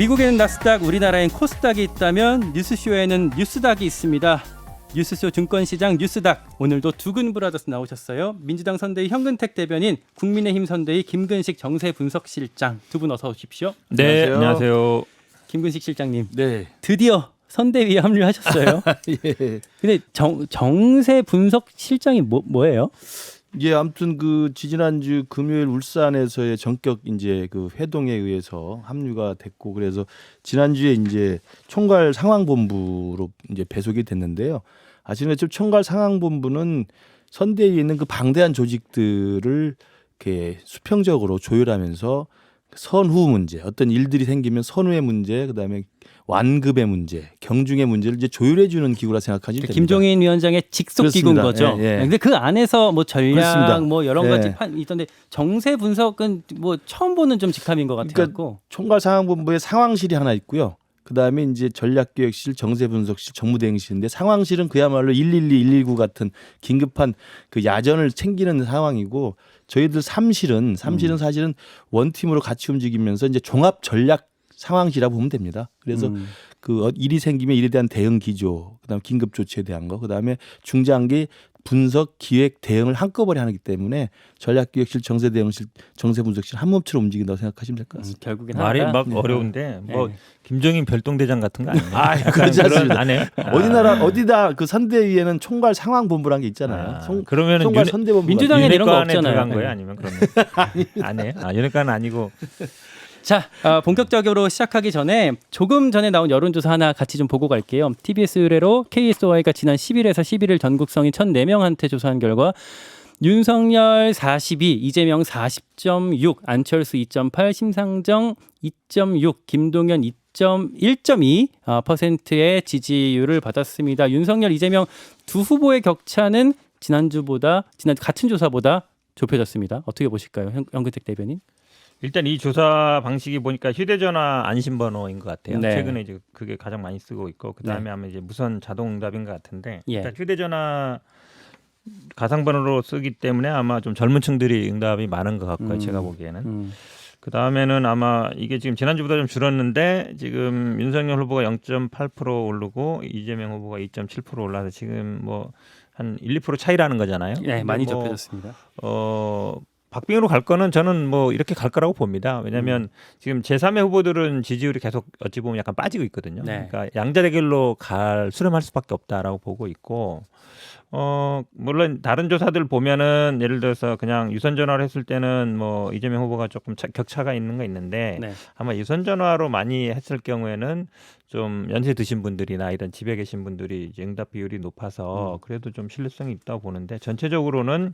미국에는 나스닥, 우리나라엔 코스닥이 있다면 뉴스쇼에는 뉴스닥이 있습니다. 뉴스쇼 증권시장 뉴스닥, 오늘도 두근 브라더스 나오셨어요. 민주당 선대위 현근택 대변인, 국민의힘 선대위 김근식 정세분석실장, 두 분 어서 오십시오. 네, 안녕하세요. 김근식 실장님, 네. 드디어 선대위에 합류하셨어요. 예. 근데 정세분석실장이 뭐예요? 예, 아무튼 그 지지난주 금요일 울산에서의 전격 이제 그 회동에 의해서 합류가 됐고, 그래서 지난주에 이제 총괄 상황본부로 이제 배속이 됐는데요. 아시는 것처럼 총괄 상황본부는 선대위에 있는 그 방대한 조직들을 이렇게 수평적으로 조율하면서 선후 문제, 어떤 일들이 생기면 선후의 문제, 그다음에 완급의 문제, 경중의 문제를 이제 조율해주는 기구라 생각하시면 됩니다. 김종인 위원장의 직속 기구인 거죠. 예, 예. 근데 그 안에서 뭐 전략, 그렇습니다. 뭐 여러 가지 예. 있던데 정세 분석은 뭐 처음 보는 좀 직함인 것 같아요. 그러니까 총괄 상황본부에 상황실이 하나 있고요. 그다음에 이제 전략기획실, 정세분석실, 정무대행실인데 상황실은 그야말로 112, 119 같은 긴급한 그 야전을 챙기는 상황이고, 저희들 삼실은 사실은 원팀으로 같이 움직이면서 이제 종합 전략 상황실이라고 보면 됩니다. 그래서 그 일이 생기면 일에 대한 대응 기조, 그다음에 긴급 조치에 대한 거, 그다음에 중장기 분석, 기획, 대응을 한꺼번에 하기 때문에 전략기획실, 정세대응실, 정세분석실 한 몸처럼 움직인다고 생각하시면 될 것 같습니다. 결국엔 말이 하나가? 막 어려운데 뭐 네. 김종인 별동대장 같은 거 아니에요? 그렇지 않습니다. 안 해요? 어디다 그 선대위에는 총괄 상황본부라는 게 있잖아요. 그러면은 총괄 선대본부. 민주당에 이런 거 윤핵관에 없잖아요. 들어간 거예요, 네. 아니면 그러면 안 해요? 윤핵관은 아니고. 자, 본격적으로 시작하기 전에 조금 전에 나온 여론조사 하나 같이 좀 보고 갈게요. TBS 의뢰로 KSOI가 지난 10일에서 11일 전국 성인 1,004명한테 조사한 결과 윤석열 42, 이재명 40.6, 안철수 2.8, 심상정 2.6, 김동연 1.2%의 지지율을 받았습니다. 윤석열, 이재명 두 후보의 격차는 지난 같은 조사보다 좁혀졌습니다. 어떻게 보실까요, 현근택 대변인? 일단 이 조사 방식이 보니까 휴대전화 안심번호인 것 같아요. 네. 최근에 이제 그게 가장 많이 쓰고 있고, 그 다음에 아마 이제 무선 자동응답인 것 같은데, 예. 일단 휴대전화 가상번호로 쓰기 때문에 아마 좀 젊은층들이 응답이 많은 것 같고요. 제가 보기에는. 그 다음에는 아마 이게 지금 지난주보다 좀 줄었는데, 지금 윤석열 후보가 0.8% 오르고 이재명 후보가 2.7% 올라서 지금 뭐 한 1, 2% 차이라는 거잖아요. 네, 많이 뭐 좁혀졌습니다. 박빙으로 갈 거는 저는 뭐 이렇게 갈 거라고 봅니다. 왜냐하면 지금 제3의 후보들은 지지율이 계속 어찌 보면 약간 빠지고 있거든요. 네. 그러니까 양자 대결로 수렴할 수밖에 없다라고 보고 있고, 물론 다른 조사들 보면은 예를 들어서 그냥 유선 전화를 했을 때는 뭐 이재명 후보가 조금 격차가 있는 거 있는데, 네. 아마 유선 전화로 많이 했을 경우에는 좀 연세 드신 분들이나 이런 집에 계신 분들이 이제 응답 비율이 높아서 그래도 좀 신뢰성이 있다고 보는데, 전체적으로는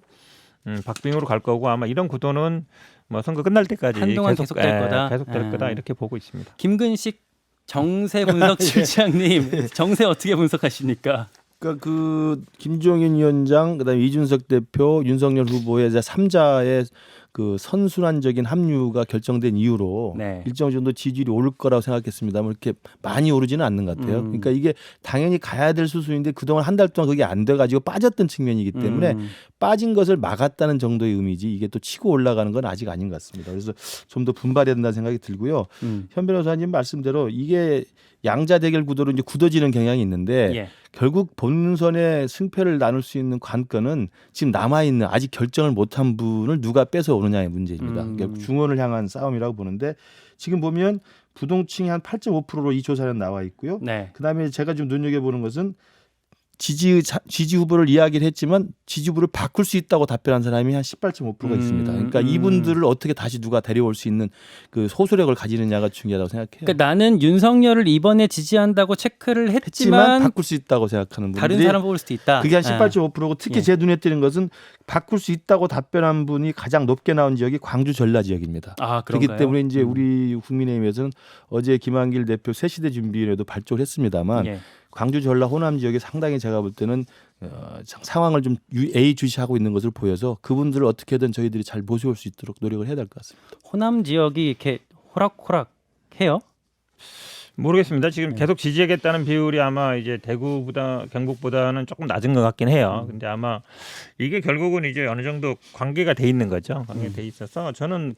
박빙으로 갈 거고, 아마 이런 구도는 뭐 선거 끝날 때까지 한동안 계속될 거다. 계속될 거다 이렇게 보고 있습니다. 김근식 정세 분석실장님, 정세 어떻게 분석하십니까? 그러니까 그 김종인 위원장, 그다음에 이준석 대표, 윤석열 후보의 이제 3자의 그 선순환적인 합류가 결정된 이후로 네. 일정 정도 지지율이 오를 거라고 생각했습니다만 이렇게 많이 오르지는 않는 것 같아요. 그러니까 이게 당연히 가야 될 수순인데 그동안 한 달 동안 그게 안 돼가지고 빠졌던 측면이기 때문에 빠진 것을 막았다는 정도의 의미지, 이게 또 치고 올라가는 건 아직 아닌 것 같습니다. 그래서 좀 더 분발해야 된다는 생각이 들고요. 현 변호사님 말씀대로 이게 양자 대결 구도로 이제 굳어지는 경향이 있는데, 예. 결국 본선의 승패를 나눌 수 있는 관건은 지금 남아있는 아직 결정을 못한 분을 누가 뺏어 오느냐의 문제입니다. 결국 중원을 향한 싸움이라고 보는데, 지금 보면 부동층이 한 8.5%로 이 조사는 나와 있고요. 네. 그다음에 제가 좀 눈여겨보는 것은 지지 후보를 이야기를 했지만 지지 후보를 바꿀 수 있다고 답변한 사람이 한 18.5%가 있습니다. 그러니까 이분들을 어떻게 다시 누가 데려올 수 있는 그 소수력을 가지느냐가 중요하다고 생각해요. 그러니까 나는 윤석열을 이번에 지지한다고 체크를 했지만 바꿀 수 있다고 생각하는 분들이 다른 사람 뽑을 수도 있다. 그게 한 18.5%고, 특히 예. 제 눈에 띄는 것은 바꿀 수 있다고 답변한 분이 가장 높게 나온 지역이 광주 전라 지역입니다. 아, 그렇기 그런가요? 때문에 이제 우리 국민의힘에서는 어제 김한길 대표 새시대 준비위원회도 발족을 했습니다만, 예. 광주 전라 호남 지역이 상당히 제가 볼 때는 상황을 좀 예의주시하고 있는 것을 보여서 그분들을 어떻게든 저희들이 잘 모셔올 수 있도록 노력을 해야 될 것 같습니다. 호남 지역이 이렇게 호락호락해요? 모르겠습니다. 지금 계속 지지하겠다는 비율이 아마 이제 대구보다 경북보다는 조금 낮은 것 같긴 해요. 근데 아마 이게 결국은 이제 어느 정도 관계가 돼 있는 거죠. 관계돼 있어서 저는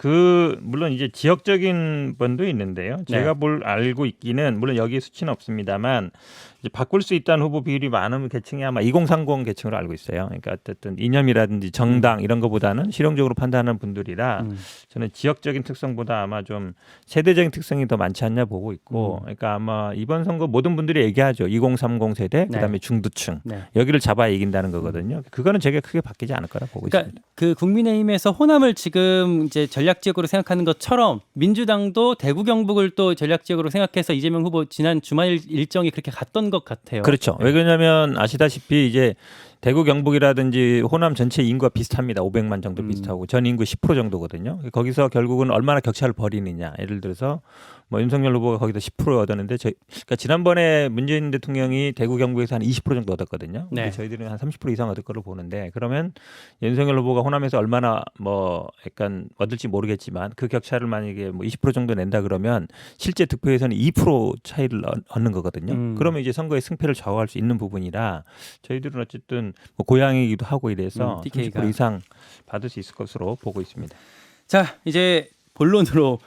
물론 이제 지역적인 번도 있는데요. 제가 알고 있기는 물론 여기에 수치는 없습니다만 이제 바꿀 수 있다는 후보 비율이 많은 계층이 아마 2030 계층으로 알고 있어요. 그러니까 어쨌든 이념이라든지 정당 이런 것보다는 실용적으로 판단하는 분들이라 저는 지역적인 특성보다 아마 좀 세대적인 특성이 더 많지 않냐 보고 있고, 그러니까 아마 이번 선거 모든 분들이 얘기하죠. 2030 세대, 그다음에 중도층 여기를 잡아야 이긴다는 거거든요. 그거는 제가 크게 바뀌지 않을 거라 보고 그러니까 있습니다. 그 국민의힘에서 호남을 지금 이제 전략 지역으로 생각하는 것처럼 민주당도 대구 경북을 또 전략 지역으로 생각해서 이재명 후보 지난 주말 일정이 그렇게 갔던 것 같아요. 그렇죠. 왜 그러냐면 아시다시피 이제 대구 경북이라든지 호남 전체 인구가 비슷합니다. 500만 정도 비슷하고 전 인구 10% 정도거든요. 거기서 결국은 얼마나 격차를 벌이느냐. 예를 들어서 뭐 윤석열 후보가 거기서 10% 얻었는데 그러니까 지난번에 문재인 대통령이 대구 경북에서 한 20% 정도 얻었거든요. 근데 저희들은 한 30% 이상 얻을 걸로 보는데, 그러면 윤석열 후보가 호남에서 얼마나 뭐 약간 얻을지 모르겠지만 그 격차를 만약에 뭐 20% 정도 낸다 그러면 실제 득표에서는 2% 차이를 얻는 거거든요. 그러면 이제 선거의 승패를 좌우할 수 있는 부분이라 저희들은 어쨌든 뭐 고향이기도 하고 이래서 TK가 30% 이상 받을 수 있을 것으로 보고 있습니다. 자, 이제 본론으로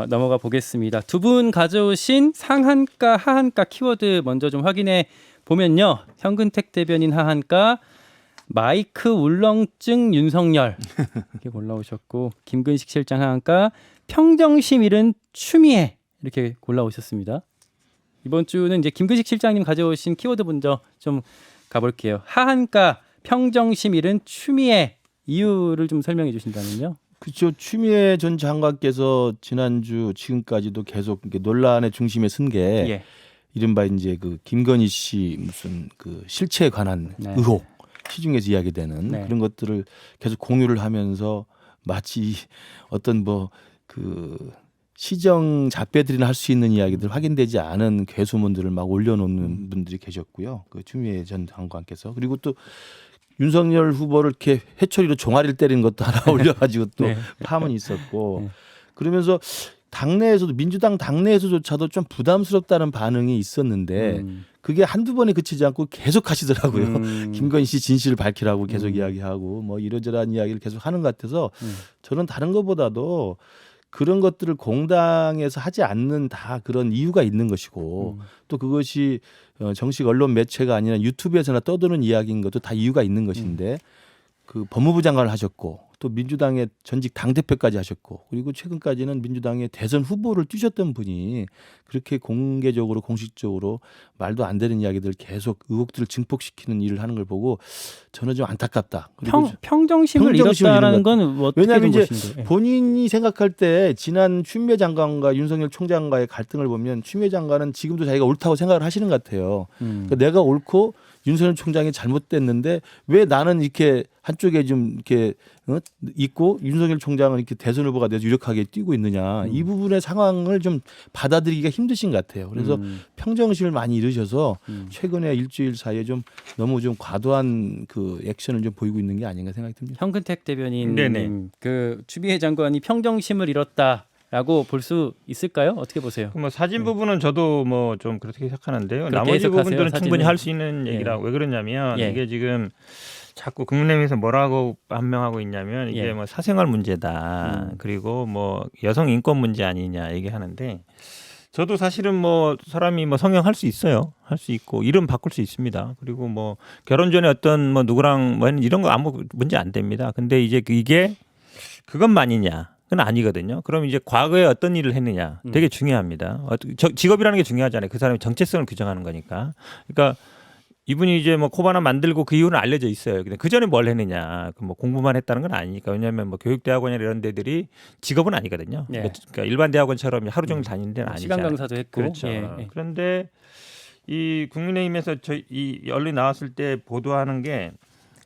넘어가 보겠습니다. 두 분 가져오신 상한가, 하한가 키워드 먼저 좀 확인해 보면요. 현근택 대변인 하한가, 마이크 울렁증 윤석열 이렇게 골라오셨고, 김근식 실장 하한가, 평정심 잃은 추미애 이렇게 골라오셨습니다. 이번 주는 이제 김근식 실장님 가져오신 키워드 먼저 좀 가볼게요. 하한가, 평정심 잃은 추미애 이유를 좀 설명해 주신다면요. 그렇죠. 추미애 전 장관께서 지난주 지금까지도 계속 이렇게 논란의 중심에 쓴 게 이른바 이제 그 김건희 씨 무슨 그 실체에 관한 의혹, 시중에서 이야기되는 그런 것들을 계속 공유를 하면서 마치 어떤 뭐 그 시정 잡배들이나 할 수 있는 이야기들, 확인되지 않은 괴소문들을 막 올려놓는 분들이 계셨고요. 그 추미애 전 장관께서. 그리고 또 윤석열 후보를 이렇게 회초리로 종아리를 때리는 것도 하나 올려가지고 또 파문이 있었고, 그러면서 당내에서도, 민주당 당내에서조차도 좀 부담스럽다는 반응이 있었는데 그게 한두 번에 그치지 않고 계속 하시더라고요. 김건희 씨 진실을 밝히라고 계속 이야기하고 뭐 이러저러한 이야기를 계속 하는 것 같아서 저는 다른 것보다도 그런 것들을 공당에서 하지 않는 다 그런 이유가 있는 것이고, 또 그것이 정식 언론 매체가 아니라 유튜브에서나 떠드는 이야기인 것도 다 이유가 있는 것인데, 그 법무부 장관을 하셨고 또 민주당의 전직 당대표까지 하셨고, 그리고 최근까지는 민주당의 대선 후보를 뛰셨던 분이 그렇게 공개적으로 공식적으로 말도 안 되는 이야기들 계속 의혹들을 증폭시키는 일을 하는 걸 보고 저는 좀 안타깝다. 그리고 평정심을 잃었다라는 건 어떻게 왜냐하면 이제 보시는데요? 본인이 생각할 때 지난 추미애 장관과 윤석열 총장과의 갈등을 보면 추미애 장관은 지금도 자기가 옳다고 생각을 하시는 것 같아요. 그러니까 내가 옳고 윤석열 총장이 잘못됐는데 왜 나는 이렇게 한쪽에 좀 이렇게 있고 윤석열 총장은 이렇게 대선 후보가 돼서 유력하게 뛰고 있느냐, 이 부분의 상황을 좀 받아들이기가 힘드신 것 같아요. 그래서 평정심을 많이 잃으셔서 최근에 일주일 사이에 좀 너무 좀 과도한 그 액션을 좀 보이고 있는 게 아닌가 생각이 듭니다. 현근택 대변인, 그 추미애 장관이 평정심을 잃었다라고 볼 수 있을까요? 어떻게 보세요? 뭐 사진 부분은 저도 뭐 좀 그렇게 생각하는데요. 나머지 해석하세요, 부분들은 사진은? 충분히 할 수 있는 얘기라고. 왜 그러냐면 이게 지금 자꾸 국민의힘에서 뭐라고 반명하고 있냐면 이게 뭐 사생활 문제다. 그리고 뭐 여성 인권 문제 아니냐 얘기하는데, 저도 사실은 뭐 사람이 뭐 성형할 수 있어요. 할 수 있고 이름 바꿀 수 있습니다. 그리고 뭐 결혼 전에 어떤 뭐 누구랑 뭐 이런 거 아무 문제 안 됩니다. 근데 이제 이게 그것만이냐? 그건 아니거든요. 그럼 이제 과거에 어떤 일을 했느냐 되게 중요합니다. 직업이라는 게 중요하잖아요. 그 사람의 정체성을 규정하는 거니까. 그러니까 이분이 이제 뭐 코바나 만들고 그 이유는 알려져 있어요. 근데 그 전에 뭘 했느냐, 뭐 공부만 했다는 건 아니니까. 왜냐하면 뭐 교육대학원이나 이런 데들이 직업은 아니거든요. 그러니까 일반 대학원처럼 하루 종일 다니는 데는 아니잖아요. 시간 강사도 했고. 그렇죠. 그런데 이 국민의힘에서 이 언론 나왔을 때 보도하는 게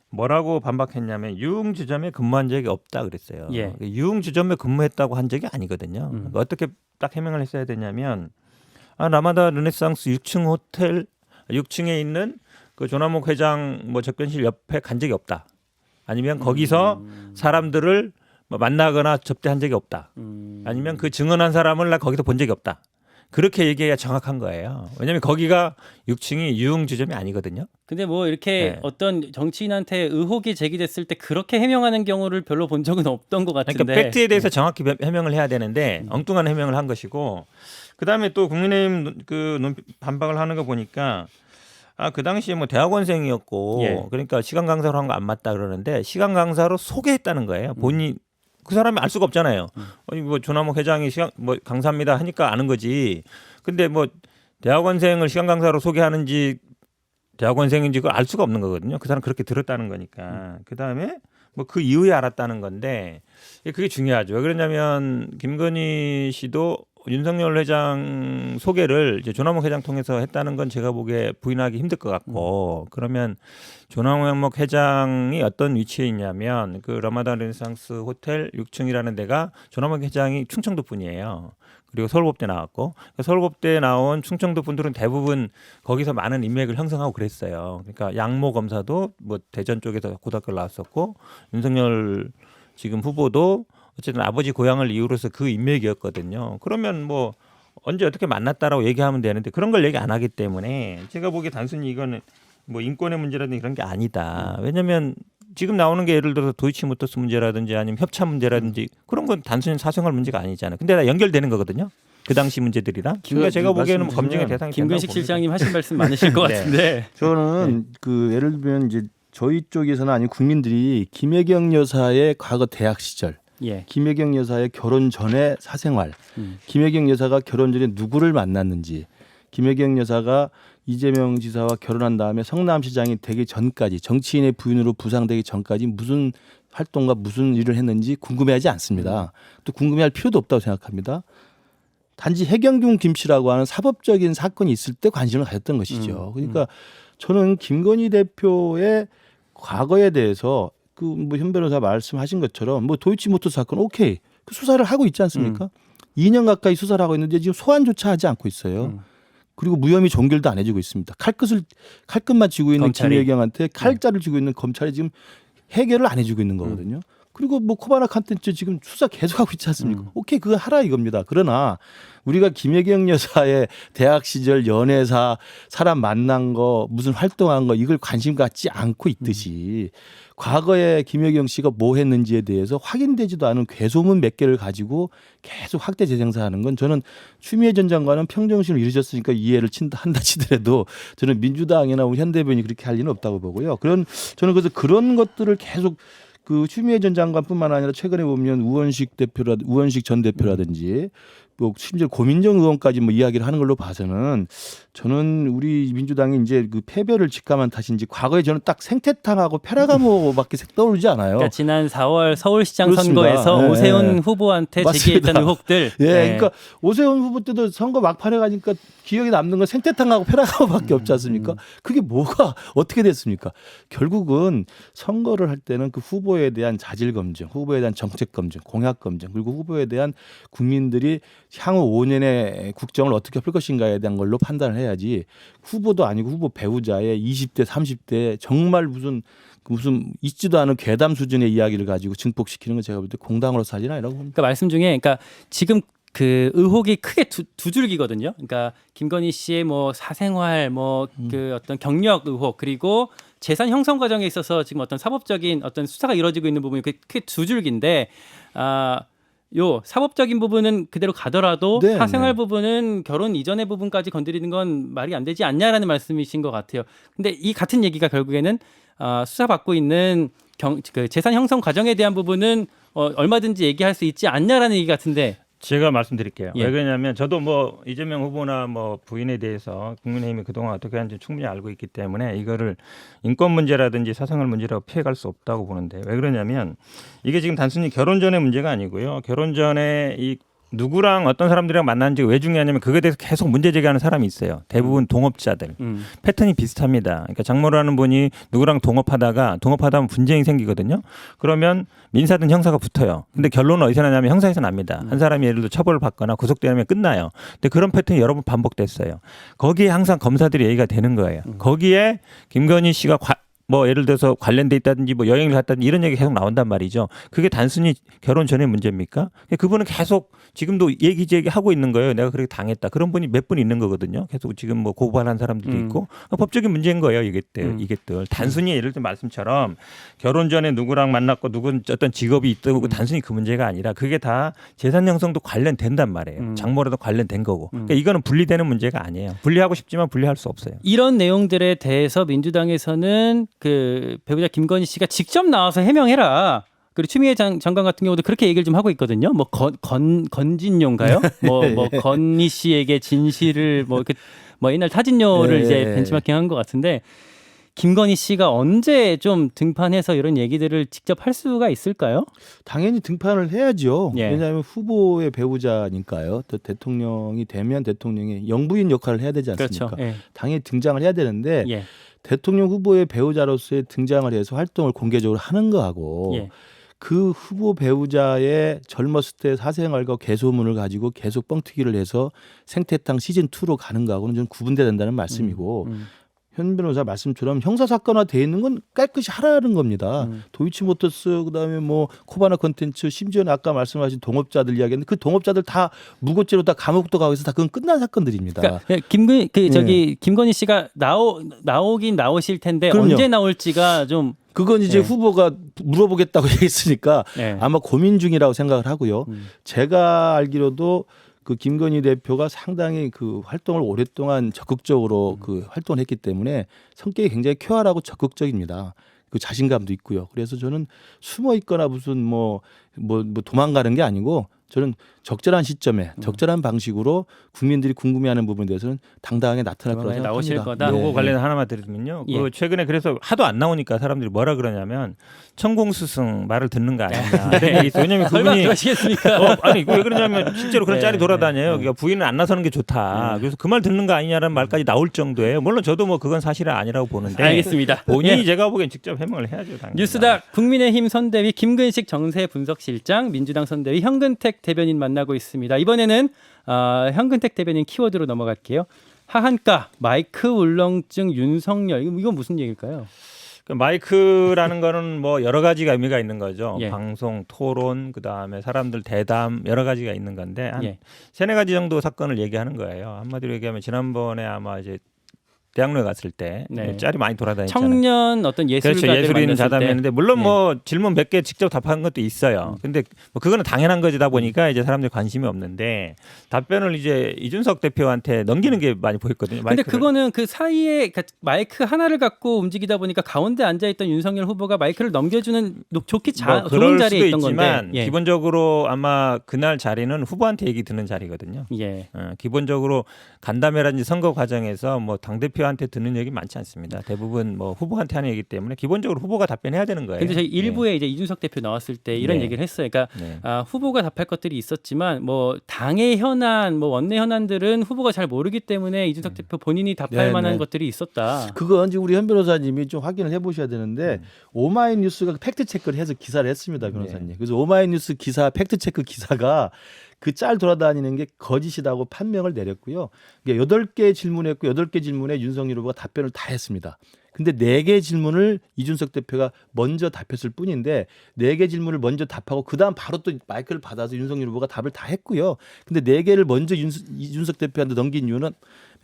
뭐라고 반박했냐면 유흥주점에 근무한 적이 없다 그랬어요. 유흥주점에 근무했다고 한 적이 아니거든요. 그러니까 어떻게 딱 해명을 했어야 되냐면, 라마다 르네상스 6층 호텔 6층에 있는 그 조남욱 회장 뭐 접견실 옆에 간 적이 없다. 아니면 거기서 사람들을 뭐 만나거나 접대한 적이 없다. 아니면 그 증언한 사람을 나 거기서 본 적이 없다. 그렇게 얘기해야 정확한 거예요. 왜냐하면 거기가 6층이 유흥주점이 아니거든요. 근데 뭐 이렇게 네. 어떤 정치인한테 의혹이 제기됐을 때 그렇게 해명하는 경우를 별로 본 적은 없던 것 같은데. 그러니까 팩트에 대해서 정확히 해명을 해야 되는데 엉뚱한 해명을 한 것이고, 그다음에 또 국민의힘 반박을 하는 거 보니까 그 당시에 뭐 대학원생이었고 예. 그러니까 시간 강사로 한 거 안 맞다 그러는데 시간 강사로 소개했다는 거예요. 본인 그 사람이 알 수가 없잖아요. 아니 뭐 조남욱 회장이 시간 뭐 강사입니다 하니까 아는 거지. 근데 뭐 대학원생을 시간 강사로 소개하는지 대학원생인지 그걸 알 수가 없는 거거든요. 그 사람 그렇게 들었다는 거니까. 그다음에 뭐 그 이후에 알았다는 건데 그게 중요하죠. 왜 그러냐면 김건희 씨도 윤석열 회장 소개를 이제 조남욱 회장 통해서 했다는 건 제가 보기에 부인하기 힘들 것 같고, 그러면 조남욱 회장이 어떤 위치에 있냐면 그 라마단 르네상스 호텔 6층이라는 데가 조남욱 회장이 충청도 분이에요. 그리고 서울법대 나왔고, 서울법대 나온 충청도 분들은 대부분 거기서 많은 인맥을 형성하고 그랬어요. 그러니까 양모 검사도 뭐 대전 쪽에서 고등학교를 나왔었고, 윤석열 지금 후보도 어쨌든 아버지 고향을 이유로서 그 인맥이었거든요. 그러면 뭐 언제 어떻게 만났다라고 얘기하면 되는데 그런 걸 얘기 안 하기 때문에 제가 보기에 단순히 이거는 뭐 인권의 문제라든지 그런 게 아니다. 왜냐하면 지금 나오는 게 예를 들어서 도이치모터스 문제라든지 아니면 협찬 문제라든지 그런 건 단순히 사생활 문제가 아니잖아요. 근데 다 연결되는 거거든요. 그 당시 문제들이랑. 그러니까 제가 보기에는 뭐 검증의 대상이 김근식 된다고 실장님 하신 말씀 많으실 것 네. 같은데. 저는 그 예를 들면 이제 저희 쪽에서는 아닌 국민들이 김혜경 여사의 과거 대학 시절, 예. 김혜경 여사의 결혼 전의 사생활, 김혜경 여사가 결혼 전에 누구를 만났는지, 김혜경 여사가 이재명 지사와 결혼한 다음에 성남시장이 되기 전까지 정치인의 부인으로 부상되기 전까지 무슨 활동과 무슨 일을 했는지 궁금해하지 않습니다. 또 궁금해할 필요도 없다고 생각합니다. 단지 해경균 김 씨라고 하는 사법적인 사건이 있을 때 관심을 가졌던 것이죠. 그러니까 저는 김건희 대표의 과거에 대해서 그 뭐 현 변호사 말씀하신 것처럼 뭐 도이치모터 사건 오케이 그 수사를 하고 있지 않습니까? 2년 가까이 수사를 하고 있는데 지금 소환조차 하지 않고 있어요. 그리고 무혐의 종결도 안 해주고 있습니다. 칼끝만 쥐고 있는 검찰이. 김혜경한테 칼자를 쥐고 있는 검찰이 지금 해결을 안 해주고 있는 거거든요. 그리고 뭐 코바나 컨텐츠 지금 수사 계속하고 있지 않습니까? 오케이 그거 하라 이겁니다. 그러나 우리가 김혜경 여사의 대학 시절 연애사 사람 만난 거 무슨 활동한 거 이걸 관심 갖지 않고 있듯이 과거에 김혜경 씨가 뭐 했는지에 대해서 확인되지도 않은 괴소문 몇 개를 가지고 계속 학대 재생사하는 건 저는 추미애 전 장관은 평정심을 잃으셨으니까 이해를 한다 치더라도 저는 민주당이나 우리 현 대변인이 그렇게 할 리는 없다고 보고요. 저는 그래서 그런 것들을 계속 그 추미애 전 장관뿐만 아니라 최근에 보면 우원식 전 대표라든지 뭐 심지어 고민정 의원까지 뭐 이야기를 하는 걸로 봐서는 저는 우리 민주당이 이제 그 패배를 직감한 탓인지 과거에 저는 딱 생태탕하고 페라가모밖에 떠오르지 않아요. 그러니까 지난 4월 서울시장 그렇습니다. 선거에서 네. 오세훈 후보한테 맞습니다. 제기했던 의혹들. 예, 네. 그러니까 오세훈 후보 때도 선거 막판에 가니까 기억에 남는 건 생태탕하고 페라가모밖에 없지 않습니까? 그게 뭐가 어떻게 됐습니까? 결국은 선거를 할 때는 그 후보에 대한 자질 검증, 후보에 대한 정책 검증, 공약 검증, 그리고 후보에 대한 국민들이 향후 5년의 국정을 어떻게 풀 것인가에 대한 걸로 판단을 해야지 후보도 아니고 후보 배우자의 20대, 30대 정말 무슨 있지도 않은 괴담 수준의 이야기를 가지고 증폭시키는 건 제가 볼 때 공당으로 살리나 이라고 봅니다. 그러니까 말씀 중에 그러니까 지금 그 의혹이 크게 두 줄기거든요. 그러니까 김건희 씨의 뭐 사생활, 뭐 그 어떤 경력 의혹 그리고 재산 형성 과정에 있어서 지금 어떤 사법적인 어떤 수사가 이루어지고 있는 부분이 크게 두 줄기인데 요 사법적인 부분은 그대로 가더라도 네, 사생활 네. 부분은 결혼 이전의 부분까지 건드리는 건 말이 안 되지 않냐라는 말씀이신 것 같아요. 근데 이 같은 얘기가 결국에는 수사받고 있는 그 재산 형성 과정에 대한 부분은 얼마든지 얘기할 수 있지 않냐라는 얘기 같은데. 제가 말씀드릴게요. 예. 왜 그러냐면 저도 뭐 이재명 후보나 뭐 부인에 대해서 국민의힘이 그동안 어떻게 하는지 충분히 알고 있기 때문에 이거를 인권 문제라든지 사생활 문제라고 피해갈 수 없다고 보는데, 왜 그러냐면 이게 지금 단순히 결혼 전의 문제가 아니고요. 결혼 전에 이 누구랑 어떤 사람들이랑 만났는지가 왜 중요하냐면 그거에 대해서 계속 문제 제기하는 사람이 있어요. 대부분 동업자들. 패턴이 비슷합니다. 그러니까 장모라는 분이 누구랑 동업하다 보면 분쟁이 생기거든요. 그러면 민사든 형사가 붙어요. 근데 결론은 어디서 나냐면 형사에서 납니다. 한 사람이 예를 들어 처벌을 받거나 구속되면 끝나요. 근데 그런 패턴이 여러 번 반복됐어요. 거기에 항상 검사들이 얘기가 되는 거예요. 거기에 김건희 씨가 뭐 예를 들어서 관련돼 있다든지 뭐 여행을 갔다든지 이런 얘기 계속 나온단 말이죠. 그게 단순히 결혼 전의 문제입니까? 그분은 계속 지금도 얘기하고 있는 거예요. 내가 그렇게 당했다. 그런 분이 몇 분 있는 거거든요. 계속 지금 뭐 고발한 사람들도 있고 법적인 문제인 거예요. 이게들 단순히 예를 들어 말씀처럼 결혼 전에 누구랑 만났고 누군 어떤 직업이 있다고 단순히 그 문제가 아니라 그게 다 재산 형성도 관련된단 말이에요. 장모라도 관련된 거고. 그러니까 이거는 분리되는 문제가 아니에요. 분리하고 싶지만 분리할 수 없어요. 이런 내용들에 대해서 민주당에서는 그 배우자 김건희 씨가 직접 나와서 해명해라. 그리고 추미애 장관 같은 경우도 그렇게 얘기를 좀 하고 있거든요. 뭐 건진료인가요? 뭐 건희 씨에게 진실을 뭐 옛날 타진료를 이제 벤치마킹한 것 같은데 김건희 씨가 언제 좀 등판해서 이런 얘기들을 직접 할 수가 있을까요? 당연히 등판을 해야죠. 예. 왜냐하면 후보의 배우자니까요. 또 대통령이 되면 대통령의 영부인 역할을 해야 되지 않습니까? 그렇죠. 예. 당연히 등장을 해야 되는데 예. 대통령 후보의 배우자로서의 등장을 해서 활동을 공개적으로 하는 거하고 예. 그 후보 배우자의 젊었을 때 사생활과 개소문을 가지고 계속 뻥튀기를 해서 생태탕 시즌2로 가는 거하고는 좀 구분된다는 말씀이고 현 변호사 말씀처럼 형사사건화 돼 있는 건 깨끗이 하라는 겁니다. 도이치모터스 그다음에 뭐 코바나 컨텐츠 심지어는 아까 말씀하신 동업자들 이야기했는데 그 동업자들 다 무고죄로 다 감옥도 가고 해서 다 그건 끝난 사건들입니다. 그러니까 김건희 씨가 나오긴 나오실 텐데 그럼요. 언제 나올지가 좀 그건 이제 네. 후보가 물어보겠다고 얘기했으니까 네. 아마 고민 중이라고 생각을 하고요. 제가 알기로도 그 김건희 대표가 상당히 그 활동을 오랫동안 적극적으로 그 활동을 했기 때문에 성격이 굉장히 쾌활하고 적극적입니다. 그 자신감도 있고요. 그래서 저는 숨어 있거나 무슨 뭐 도망가는 게 아니고 저는 적절한 시점에 적절한 방식으로 국민들이 궁금해하는 부분에 대해서는 당당하게 나타날 거라고 생각합니다. 나오실 거다. 그거 관련 하나만 드리면요. 예. 그 최근에 그래서 하도 안 나오니까 사람들이 뭐라 그러냐면 천공스승 말을 듣는 거 아니냐. 왜냐하면 설마 그분이 그러시겠습니까? 아니 왜 그러냐면 실제로 그런 네, 짤이 돌아다녀요. 네. 그러니까 부인은 안 나서는 게 좋다. 그래서 그 말 듣는 거 아니냐라는 말까지 나올 정도예요. 물론 저도 뭐 그건 사실은 아니라고 보는데 알겠습니다. 본인이 예. 제가 보기엔 직접 해명을 해야죠. 당연히. 뉴스닥 국민의힘 선대위 김근식 정세 분석실장, 민주당 선대위 현근택 대변인 만나고 있습니다. 이번에는 현근택 대변인 키워드로 넘어갈게요. 하한가, 마이크 울렁증 윤석열 이건 무슨 얘기일까요? 그 마이크라는 거는 뭐 여러 가지가 의미가 있는 거죠. 예. 방송, 토론, 그다음에 사람들 대담 여러 가지가 있는 건데 한 예. 세네 가지 정도 사건을 얘기하는 거예요. 한마디로 얘기하면 지난번에 아마 이제 대학로에 갔을 때 네. 짤이 많이 돌아다녔잖아요. 청년 어떤 예술가들 그렇죠. 예술인 만났을 자담했는데 때. 물론 예. 뭐 질문 몇 개 직접 답한 것도 있어요. 근데 뭐 그거는 당연한 거지다 보니까 이제 사람들이 관심이 없는데 답변을 이제 이준석 대표한테 넘기는 게 많이 보였거든요. 근데 마이크를. 그거는 그 사이에 마이크 하나를 갖고 움직이다 보니까 가운데 앉아 있던 윤석열 후보가 마이크를 넘겨주는 좋은 그럴 자리에 수도 있던 있지만 건데. 예. 기본적으로 아마 그날 자리는 후보한테 얘기 듣는 자리거든요. 예. 기본적으로 간담회라든지 선거 과정에서 뭐 당 대표한테 듣는 얘기 많지 않습니다. 대부분 뭐 후보한테 하는 얘기 때문에 기본적으로 후보가 답변해야 되는 거예요. 근데 저희 일부에 이제 이준석 대표 나왔을 때 이런 네. 얘기를 했어요. 그러니까 네. 후보가 답할 것들이 있었지만 뭐 당의 현안, 뭐 원내 현안들은 후보가 잘 모르기 때문에 이준석 대표 본인이 답할 네, 만한 네. 것들이 있었다. 그건 이제 우리 현 변호사님이 좀 확인을 해보셔야 되는데 오마이뉴스가 팩트 체크를 해서 기사를 했습니다, 변호사님. 그래서 오마이뉴스 기사 팩트 체크 기사가 그 짤 돌아다니는 게 거짓이라고 판명을 내렸고요. 8개 질문했고 8개 질문에 윤석열 후보가 답변을 다 했습니다. 근데 4개 질문을 이준석 대표가 먼저 답했을 뿐인데 4개 질문을 먼저 답하고 그다음 바로 또 마이크를 받아서 윤석열 후보가 답을 다 했고요. 근데 4개를 먼저 이준석 대표한테 넘긴 이유는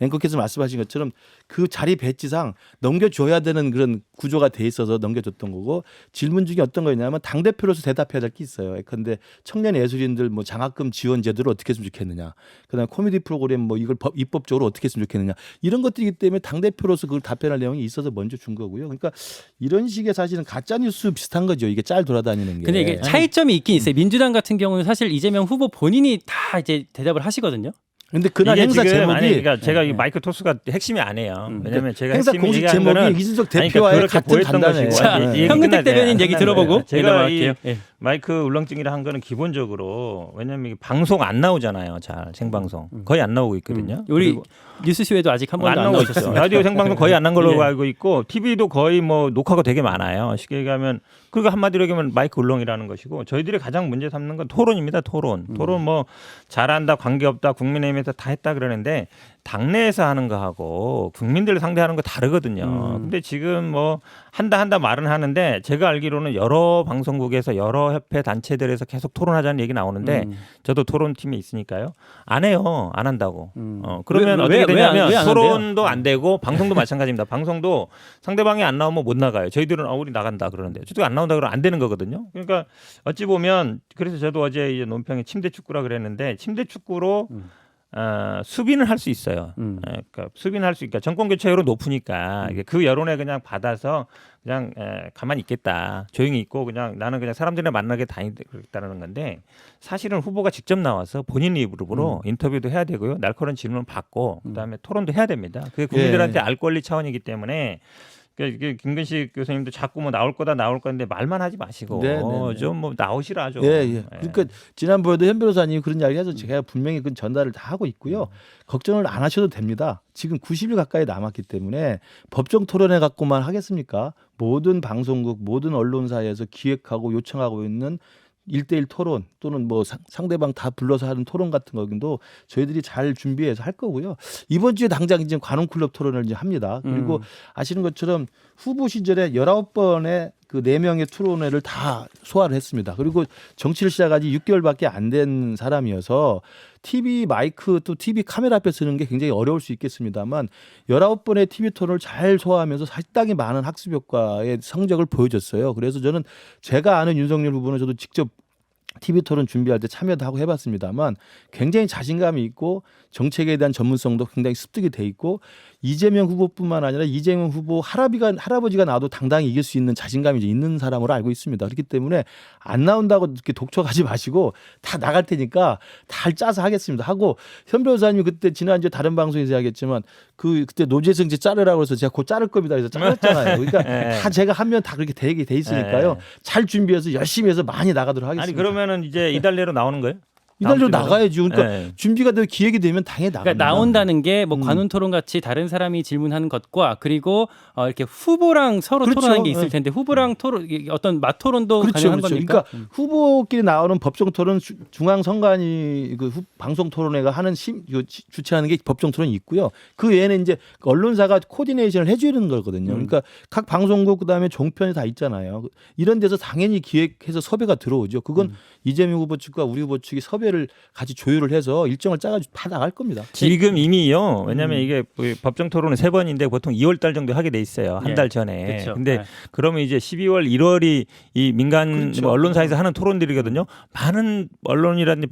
앵커께서 말씀하신 것처럼 그 자리 배치상 넘겨줘야 되는 그런 구조가 돼 있어서 넘겨줬던 거고 질문 중에 어떤 거였냐면 당대표로서 대답해야 될 게 있어요. 그런데 청년 예술인들 뭐 장학금 지원 제도를 어떻게 했으면 좋겠느냐. 그다음에 코미디 프로그램 뭐 이걸 입법적으로 어떻게 했으면 좋겠느냐. 이런 것들이기 때문에 당대표로서 그걸 답변할 내용이 있어서 먼저 준 거고요. 그러니까 이런 식의 사실은 가짜뉴스 비슷한 거죠. 이게 짤 돌아다니는 게. 근데 이게 차이점이 있긴 있어요. 민주당 같은 경우는 사실 이재명 후보 본인이 다 이제 대답을 하시거든요. 근데 그날 이게 행사 지금 제목이 그러니까 제가 이 마이크 토스가 핵심이 아니에요. 왜냐하면 제가 행사 핵심이 공식 얘기한 제목이 거는 이준석 아니, 대표와의 그러니까 같은 그렇게 보였던 간담회. 것이고. 자, 이 얘기 현근택 끝나야 돼요. 대변인 얘기 끝나야 들어보고 돼요. 제가 넘어갈게요. 이 예. 마이크 울렁증이라 한 거는 기본적으로 왜냐하면 이게 방송 안 나오잖아요. 잘 생방송 거의 안 나오고 있거든요. 우리 그리고 뉴스쇼에도 아직 한 번도 안 안 나오고 있어요. 나오셨습니다. 라디오 생방송 거의 안 난 걸로 예. 알고 있고 TV도 거의 뭐 녹화가 되게 많아요. 쉽게 얘기하면 그리고 한마디로 얘기하면 마이크 울렁이라는 것이고 저희들이 가장 문제 삼는 건 토론입니다. 토론 뭐 잘한다 관계없다 국민의힘에 방송에서 다 했다 그러는데 당내에서 하는 거하고 국민들을 상대하는 거 다르거든요. 근데 지금 뭐 한다 말은 하는데 제가 알기로는 여러 방송국에서 여러 협회 단체들에서 계속 토론하자는 얘기 나오는데 저도 토론팀에 있으니까요. 안 해요. 안 한다고. 그러면 어떻게 되냐면 왜안 토론도 안 되고 방송도 마찬가지입니다. 방송도 상대방이 안 나오면 못 나가요. 저희들은 우리 나간다 그러는데 저도 안 나온다 그러면 안 되는 거거든요. 그러니까 어찌 보면 그래서 저도 어제 이제 논평에 침대 축구라 그랬는데 침대 축구로 수비는 할 수 있어요. 그러니까 수비는 할 수 있으니까 정권 교체율은 높으니까 그 여론에 그냥 받아서 그냥 가만히 있겠다. 조용히 있고 그냥 나는 그냥 사람들이랑 만나게 다니겠다는 건데 사실은 후보가 직접 나와서 본인 입으로 인터뷰도 해야 되고요. 날카로운 질문 받고 그다음에 토론도 해야 됩니다. 그게 국민들한테 알 권리 차원이기 때문에 그러니까 김근식 교수님도 자꾸 뭐 나올 건데 말만 하지 마시고 좀 뭐 나오시라 좀. 예. 그러니까 지난번에도 현 변호사님이 그런 이야기 해서 제가 분명히 그 전달을 다 하고 있고요. 걱정을 안 하셔도 됩니다. 지금 90일 가까이 남았기 때문에 법정 토론회 갖고만 하겠습니까? 모든 방송국, 모든 언론사에서 기획하고 요청하고 있는 1대1 토론 또는 뭐 상대방 다 불러서 하는 토론 같은 것도 저희들이 잘 준비해서 할 거고요. 이번 주에 당장 이제 관훈클럽 토론을 이제 합니다. 그리고 아시는 것처럼 후보 시절에 19번의 그 4명의 토론회를 다 소화를 했습니다. 그리고 정치를 시작한 지 6개월밖에 안 된 사람이어서 TV 마이크 또 TV 카메라 앞에 쓰는 게 굉장히 어려울 수 있겠습니다만 19번의 TV 토론을 잘 소화하면서 상당히 많은 학습 효과의 성적을 보여줬어요. 그래서 저는 제가 아는 윤석열 후보는 저도 직접 TV 토론 준비할 때 참여도 하고 해봤습니다만 굉장히 자신감이 있고 정책에 대한 전문성도 굉장히 습득이 돼 있고 이재명 후보뿐만 아니라 이재명 후보 할아버지가 나와도 당당히 이길 수 있는 자신감이 이제 있는 사람으로 알고 있습니다. 그렇기 때문에 안 나온다고 이렇게 독촉하지 마시고 다 나갈 테니까 다 짜서 하겠습니다. 하고 현 변호사님이 그때 지난주에 다른 방송에서 이야기했지만 그때 노재성 씨 자르라고 해서 제가 곧 자를 겁니다. 그래서 잘랐잖아요. 그러니까 다 제가 하면 다 그렇게 되게 돼 있으니까요. 잘 준비해서 열심히 해서 많이 나가도록 하겠습니다. 아니 그러면은 이제 이달 내로 나오는 거예요? 이달로 나가야죠. 그러니까 준비가 되고 기획이 되면 당연히 나갑니다. 그러니까 나온다는 게 뭐 관훈 토론 같이 다른 사람이 질문하는 것과 그리고 이렇게 후보랑 서로 토론하는 게 있을 텐데 후보랑 토론 어떤 맞토론도 가능한 겁니까? 그러니까 후보끼리 나오는 법정 토론 중앙 선관위 그 방송 토론회가 하는 주최하는 게 법정 토론이 있고요. 그 외에는 이제 언론사가 코디네이션을 해주는 거거든요. 그러니까 각 방송국 그다음에 종편이 다 있잖아요. 이런 데서 당연히 기획해서 섭외가 들어오죠. 그건 이재명 후보 측과 우리 후보 측이 섭외를 같이 조율을 해서 일정을 짜가지고 다 나갈 겁니다. 지금 이미요. 왜냐하면 이게 법정 토론은 3번인데 보통 2월달 정도 하게 돼 있어요. 한 달 전에. 그쵸. 근데 그러면 이제 12월, 1월이 이 민간 뭐 언론사에서 하는 토론들이거든요. 많은 언론이라든지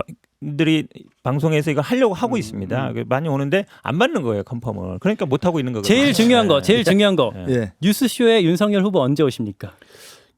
방송에서 이거 하려고 하고 있습니다. 많이 오는데 안 받는 거예요, 컨펌을. 그러니까 못 하고 있는 거거든요. 제일 중요한 거. 예. 뉴스쇼에 윤석열 후보 언제 오십니까?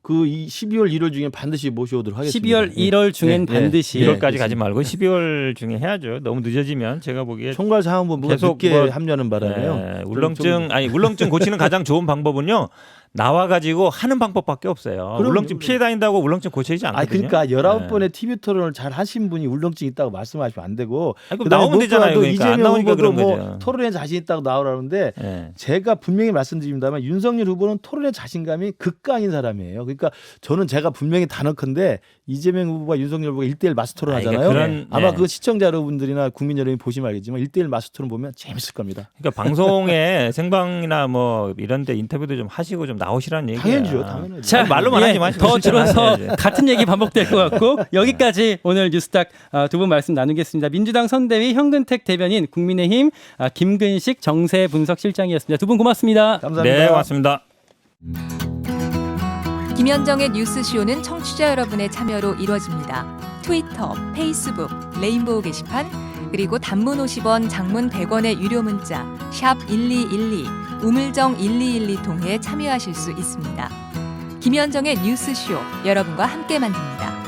그 12월 1월 중에 반드시 모셔오도록 하겠습니다. 12월 1월 중엔 반드시 1월까지 가지 말고 12월 중에 해야죠. 너무 늦어지면 제가 보기에 총괄 사무본부가 계속 늦게 합류하는 바람에요. 울렁증 고치는 가장 좋은 방법은요. 나와가지고 하는 방법밖에 없어요. 그럼, 울렁증 피해 다닌다고 울렁증 고쳐지지 않거든요. 그러니까 19번의 TV 토론을 잘 하신 분이 울렁증 있다고 말씀하시면 안 되고 나오면 되잖아요. 그러니까 안 나오니까 그런 뭐 거죠. 토론에 자신 있다고 나오라는데 제가 분명히 말씀드립니다만 윤석열 후보는 토론에 자신감이 극강인 사람이에요. 그러니까 저는 제가 분명히 단언컨대 이재명 후보가 윤석열 후보가 1대1 마스 토론 하잖아요. 아마 그 시청자 여러분들이나 국민 여러분이 보시면 알겠지만 1대1 마스 토론 보면 재밌을 겁니다. 그러니까 방송에 생방이나 뭐 이런 데 인터뷰도 좀 하시고 좀 나오시라는 얘기예요. 당연하죠. 자, 말로만 하지 마시고 더 들어서 하셔야지. 같은 얘기 반복될 것 같고 여기까지 오늘 뉴스닥 두 분 말씀 나누겠습니다. 민주당 선대위 현근택 대변인, 국민의힘 김근식 정세분석실장이었습니다. 두 분 고맙습니다. 감사합니다. 네, 고맙습니다. 김현정의 뉴스쇼는 청취자 여러분의 참여로 이루어집니다. 트위터, 페이스북, 레인보우 게시판, 그리고 단문 50원, 장문 100원의 유료 문자 샵 1212, 우물정 1212 통해 참여하실 수 있습니다. 김현정의 뉴스쇼, 여러분과 함께 만듭니다.